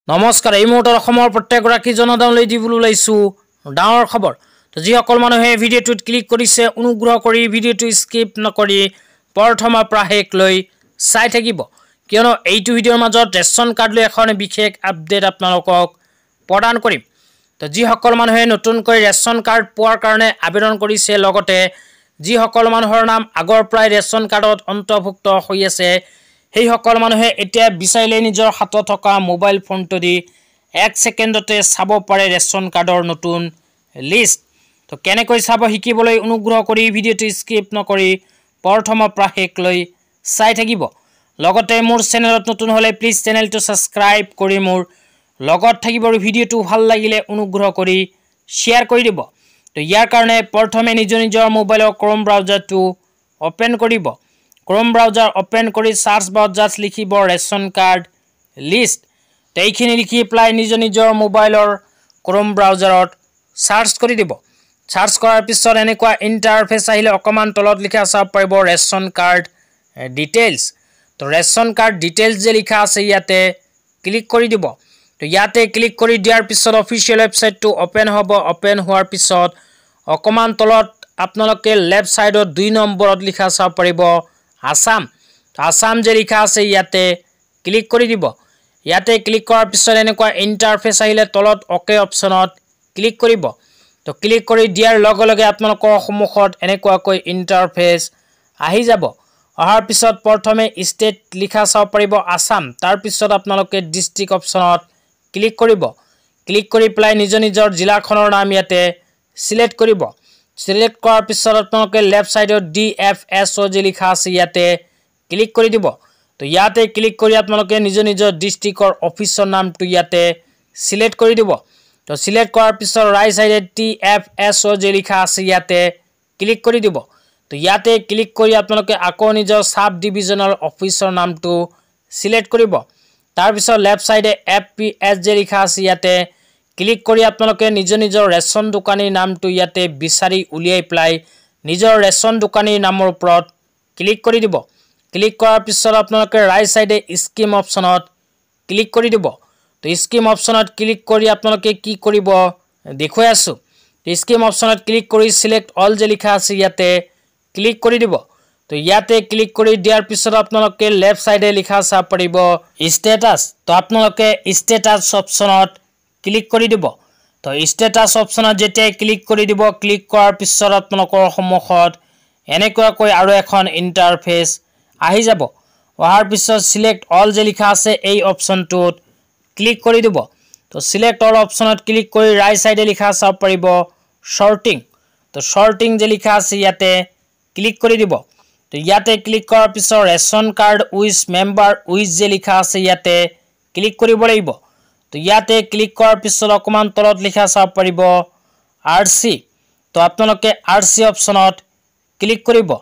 নমস্কাৰ এই মুহূৰ্তত অসমৰ প্ৰত্যেকগৰাকী জনতালৈ দিবলৈ ওলাইছো ডাঙৰ খবৰ তো যিসকল মানুহে ভিডিঅ'টোত ক্লিক কৰিছে অনুগ্ৰহ কৰি ভিডিঅ'টো স্কিপ নকৰি প্ৰথমৰ পৰা শেষলৈ চাই থাকিব কিয়নো এইটো ভিডিঅ'ৰ মাজত ৰেচন কাৰ্ড লৈ এখন বিশেষ আপডেট আপোনালোকক প্ৰদান কৰিম তো যিসকল মানুহে নতুনকৈ ৰেচন কাৰ্ড পোৱাৰ কাৰণে আবেদন কৰিছে লগতে যিসকল মানুহৰ নাম আগৰ পৰাই ৰেচন কাৰ্ডত অন্তৰ্ভুক্ত হৈ আছে সেই সকল মানুহে এতিয়া বিচাৰিলে নিজৰ হাতত থকা মোবাইল ফোনটো দি 1 সেকেন্ডতে চাব পাৰে ৰেচন কাৰ্ডৰ নতুন লিষ্ট তো কেনেকৈ চাব শিকিবলৈ অনুগ্ৰহ কৰি ভিডিঅ'টো স্কিপ নকৰি প্ৰথমৰ পৰা শেষলৈ চাই থাকিব লগতে মোৰ চেনেলত নতুন হলে প্লিজ চেনেলটো সাবস্ক্ৰাইব কৰি মোৰ লগত থাকিব আৰু ভিডিঅ'টো ভাল লাগিলে অনুগ্ৰহ কৰি শেয়াৰ কৰি দিব তো ইয়াৰ কাৰণে প্ৰথমে নিজৰ মোবাইলৰ ক্ৰোম ব্ৰাউজাৰটো ওপেন কৰিব Chrome browser open কৰি search bar just লিখিব ৰেচন কাৰ্ড লিষ্ট তো এইখিনি লিখি প্লাই নিজৰ মোবাইলৰ Chrome browserত সাৰ্চ কৰি দিব সাৰ্চ কৰাৰ পিছত এনেকুৱা ইন্টাৰফেস আহিলে অকমান তলত লিখা চাব পাৰিব ৰেচন কাৰ্ড ডিটেইলছ তো ৰেচন কাৰ্ড ডিটেইলছ যে লিখা আছে ইয়াতে ক্লিক কৰি দিব তো ইয়াতে ক্লিক কৰি দিয়াৰ পিছত অফিচিয়েল ওয়েবসাইটটো ওপেন হ'ব ওপেন হোৱাৰ পিছত অকমান তলত আপোনালোকে লেফট সাইডত 2 নম্বৰত লিখা চাব পাৰিব আসাম যে লিখা আছে ইয়াতে ক্লিক কৰি দিব ইয়াতে ক্লিক কৰাৰ পিছত এনেকুৱা ইন্টাৰফেস আহিলে তলত ওকে অপচনত ক্লিক কৰিব তো ক্লিক কৰি দিয়াৰ লগে আপোনালোকৰ সন্মুখত এনেকুৱাকৈ ইন্টাৰফেস আহি যাব অহাৰ পিছত প্ৰথমে ষ্টেট লিখা চাব পাৰিব আসাম তাৰ পিছত আপোনালোকে ডিস্ট্ৰিক্ট অপচনত ক্লিক কৰিব ক্লিক কৰি প্লাই নিজৰ জিলাখনৰ নাম ইয়াতে সিলেক্ট কৰিব সিলেক্ট কৰাৰ পিছত আপোনালোকে লেফট সাইডত ডিএফএসও যে লিখা আছে ইয়াতে ক্লিক কৰি দিব তো ইয়াতে ক্লিক কৰি আপোনালোকে নিজৰ ডিস্ট্ৰিক্টৰ অফিচৰ নামটো ইয়াতে সিলেক্ট কৰি দিব তো সিলেক্ট কৰাৰ পিছত ৰাইট সাইডে টিএফএসও যে লিখা আছে ইয়াতে ক্লিক কৰি দিব তো ইয়াতে ক্লিক কৰি আপোনালোকে আকৌ নিজৰ সাব ডিভিজনাল অফিচৰ নামটো সিলেক্ট কৰিব তাৰ পিছত লেফট সাইডে এফপিএস যে লিখা আছে ইয়াতে ক্লিক কৰি আপোনালোকে নিজৰ ৰেচন দোকানীৰ নামটো ইয়াতে বিচাৰি উলিয়াই প্লাই নিজৰ ৰেচন দোকানীৰ নামৰ ওপৰত ক্লিক কৰি দিব ক্লিক কৰাৰ পিছত আপোনালোকে ৰাইট সাইডে স্কিম অপচনত ক্লিক কৰি দিব তো স্কিম অপচনত ক্লিক কৰি আপোনালোকে কি কৰিব দেখুৱাই আছো স্কিম অপচনত ক্লিক কৰি সিলেক্ট অল যে লিখা আছে ইয়াতে ক্লিক কৰি দিব তো ইয়াতে ক্লিক কৰি দিয়াৰ পিছত আপোনালোকে লেফট সাইডে লিখা চাব পাৰিব ষ্টেটাস তো আপোনালোকে ষ্টেটাস অপচনত ক্লিক কৰি দিব তো ষ্টেটাস অপচনত যেতিয়া ক্লিক কৰি দিব ক্লিক কৰাৰ পিছত আপোনালোকৰ সন্মুখত এনেকুৱাকৈ আৰু এখন ইন্টাৰফেস আহি যাব অহাৰ পিছত সিলেক্ট অল যে লিখা আছে এই অপচনটোত ক্লিক কৰি দিব তো সিলেক্ট অল অপচনত ক্লিক কৰি ৰাইট সাইডে লিখা চাব পাৰিব সৰ্টিং তো সৰ্টিং যে লিখা আছে ইয়াতে ক্লিক কৰি দিব তো ইয়াতে ক্লিক কৰাৰ পিছত ration card with member with যে লিখা আছে ইয়াতে ক্লিক কৰিব লাগিব তো ইয়াতে ক্লিক কৰাৰ পিছত অকমান তলত লিখা চাব পাৰিব আৰসি তো আপোনালোকে আৰসি অপচনত ক্লিক কৰিব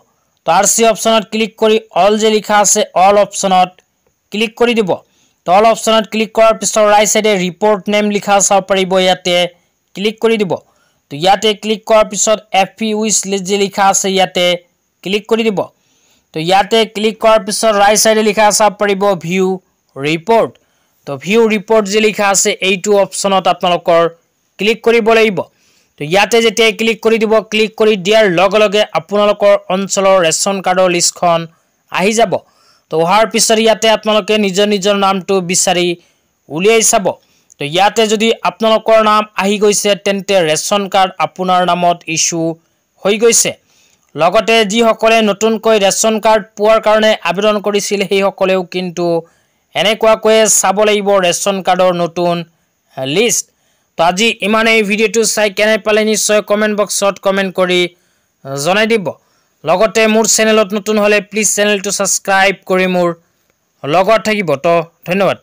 তো আৰসি অপচনত ক্লিক কৰি অল যে লিখা আছে অল অপচনত ক্লিক কৰি দিব তো অল অপচনত ক্লিক কৰাৰ পিছত ৰাইট সাইডে ৰিপোৰ্ট নেম লিখা চাব পাৰিব ইয়াতে ক্লিক কৰি দিব তো ইয়াতে ক্লিক কৰাৰ পিছত এফপি উইথ লিষ্ট যে লিখা আছে ইয়াতে ক্লিক কৰি দিব তো ইয়াতে ক্লিক কৰাৰ পিছত ৰাইট সাইডে লিখা চাব পাৰিব ভিউ ৰিপোৰ্ট তো ভিউ ৰিপোৰ্ট যে লিখা আছে এইটো অপচনত আপোনালোকৰ ক্লিক কৰিব লাগিব তো ইয়াতে যেতিয়া ক্লিক কৰি দিব ক্লিক কৰি দিয়াৰ লগে আপোনালোকৰ অঞ্চলৰ ৰেচন কাৰ্ডৰ লিষ্টখন আহি যাব তো অহাৰ পিছত ইয়াতে আপোনালোকে নিজৰ নামটো বিচাৰি উলিয়াই চাব তো ইয়াতে যদি আপোনালোকৰ নাম আহি গৈছে তেন্তে ৰেচন কাৰ্ড আপোনাৰ নামত ইস্যু হৈ গৈছে লগতে যি সকলে নতুনকৈ ৰেচন কাৰ্ড পোৱাৰ কাৰণে আবেদন কৰিছিল সেই সকলেও কিন্তু এনেকুৱাকৈ চাব লাগিব ৰেচন কাৰ্ডৰ নতুন লিষ্ট তো আজি ইমানেই ভিডিঅ'টো চাই কেনে পালে নিশ্চয় কমেন্ট বক্সত কমেন্ট কৰি জনাই দিব লগতে মোৰ চেনেলত নতুন হলে প্লিজ চেনেলটো সাবস্ক্ৰাইব কৰি মোৰ লগত থাকিব তো ধন্যবাদ।